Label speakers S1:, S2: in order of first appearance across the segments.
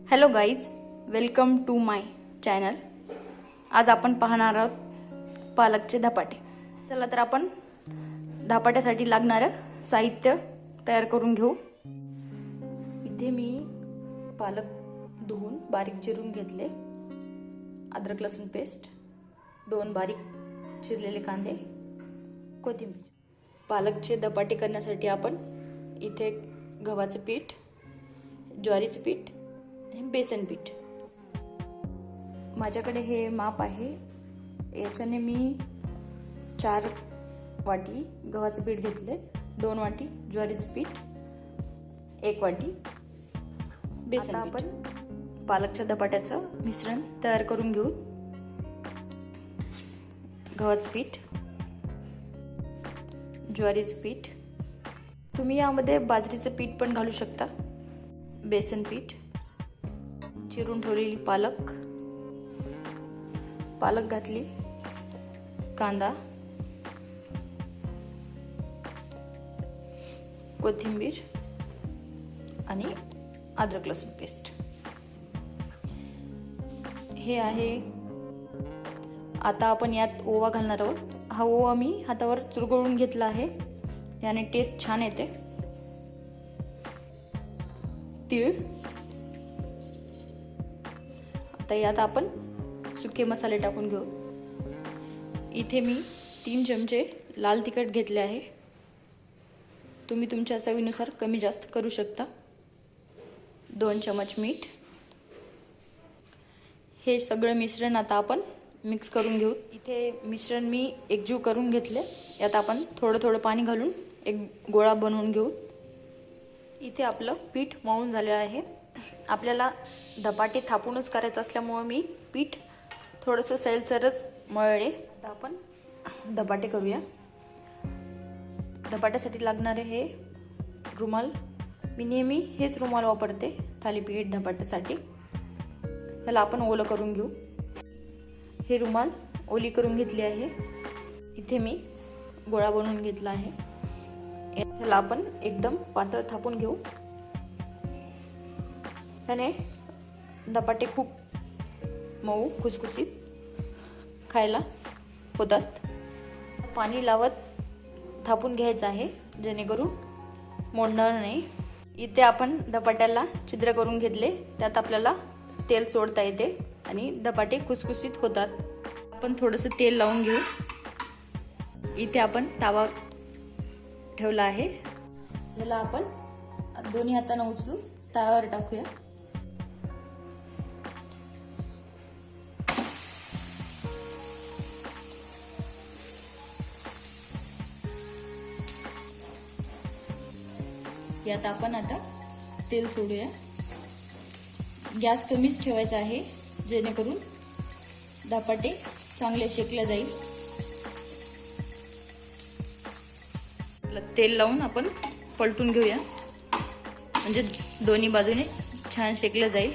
S1: Hello guys, welcome to my channel. आज आपण पाहणार आहोत पालकचे धपाटे. चला तर आपण धपाट्यासाठी लागणारं साहित्य तयार करून घेऊ. इथे मी पालक धुवून बारीक चिरून घेतले, अद्रक लसूण पेस्ट, 2 बारीक चिरलेले कांदे, कोथिंबीर. पालकचे धपाटे करण्यासाठी आपण इथे गव्हाचं पीठ, ज्वारीचं पीठ, बेसन पीठ. माझ्याकडे हे माप आहे. याच्याने मी 4 वाटी गव्हाचं पीठ घेतले, 2 वाटी ज्वारीचं पीठ, 1 वाटी बेसन. आता आपण पालकच्या धपाट्याचं मिश्रण तयार करून घेऊ. गव्हाचं पीठ, ज्वारीचं पीठ, तुम्ही यामध्ये बाजरीचं पीठ पण घालू शकता, बेसन पीठ, चिरून ठेवलेली पालक घातली, कांदा, कोथिंबीर आणि अद्रक लसूण पेस्ट हे आहे. आता आपण यात ओवा घालणार आहोत. हा ओवा मी हातावर चुरगळून घेतला आहे, याने टेस्ट छान येते. तीळ. आता यात आपण सुके मसाले टाकून घेऊ. इथे मी 3 चमचे लाल तिखट घेतले आहे. तुम्ही तुमच्या चवीनुसार कमी जास्त करू शकता. 2 चमच मीठ. हे सगळं मिश्रण आता आपण मिक्स करून घेऊ. इथे मिश्रण मी एकजीव करून घेतले. यात आपण थोडं थोडं पाणी घालून एक गोळा बनवून घेऊ. इथे आपलं पीठ मळून झाले आहे. आपल्याला धपाटे थापूनच करायचं असल्यामुळे मी पीठ थोडंसं सैलसरच मळले. आता आपण धपाटे करूया. धपाट्यासाठी लागणारे हे रुमाल, मी नेहमी हेच रुमाल वापरते थालीपीठ धपाट्यासाठी. ह्याला आपण ओलं करून घेऊ. हे रुमाल ओली करून घेतली आहे. इथे मी गोळा बनवून घेतला आहे. ह्याला आपण एकदम पातळ थापून घेऊ. ह्याने धपाटे खूप मऊ खुसखुशीत खायला होतात. पाणी लावत थापून घ्यायचं आहे, जेणेकरून मोडणार नाही. इथे आपण धपाट्याला छिद्र करून घेतले, त्यात आपल्याला तेल सोडता येते आणि धपाटे खुसखुशीत होतात. आपण थोडंसं तेल लावून घेऊ. इथे आपण तवा ठेवला आहे. याला आपण दोन्ही हाताने उचलून तव्यावर टाकूया. यात आपण आता तेल सोडूया. गॅस कमीच ठेवायचा आहे, जेणेकरून धपाटे चांगले शेकले जाईल. तेल लावून आपण पलटून घेऊया, म्हणजे दोन्ही बाजूने छान शेकलं जाईल.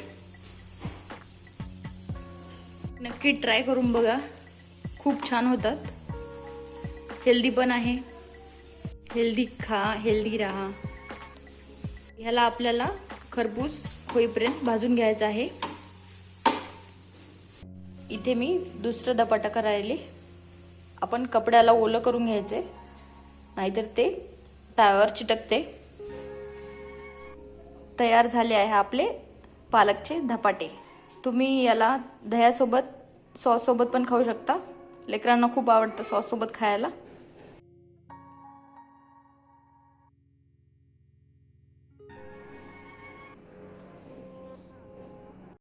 S1: नक्की ट्राय करून बघा, खूप छान होतात. हेल्दी पण आहे. हेल्दी खा, हेल्दी राहा. ह्याला आपल्याला खरपूस होईपर्यंत भाजून घ्यायचं आहे. इथे मी दुसरं धपाटा करायले. आपण कपड्याला ओलं करून घ्यायचे, नाहीतर ते तव्यावर चिटकते. तयार झाले आहे आपले पालकचे धपाटे. तुम्ही याला दह्यासोबत, सॉस सोबत पण खाऊ शकता. लेकरांना खूप आवडतं सॉस सोबत खायला.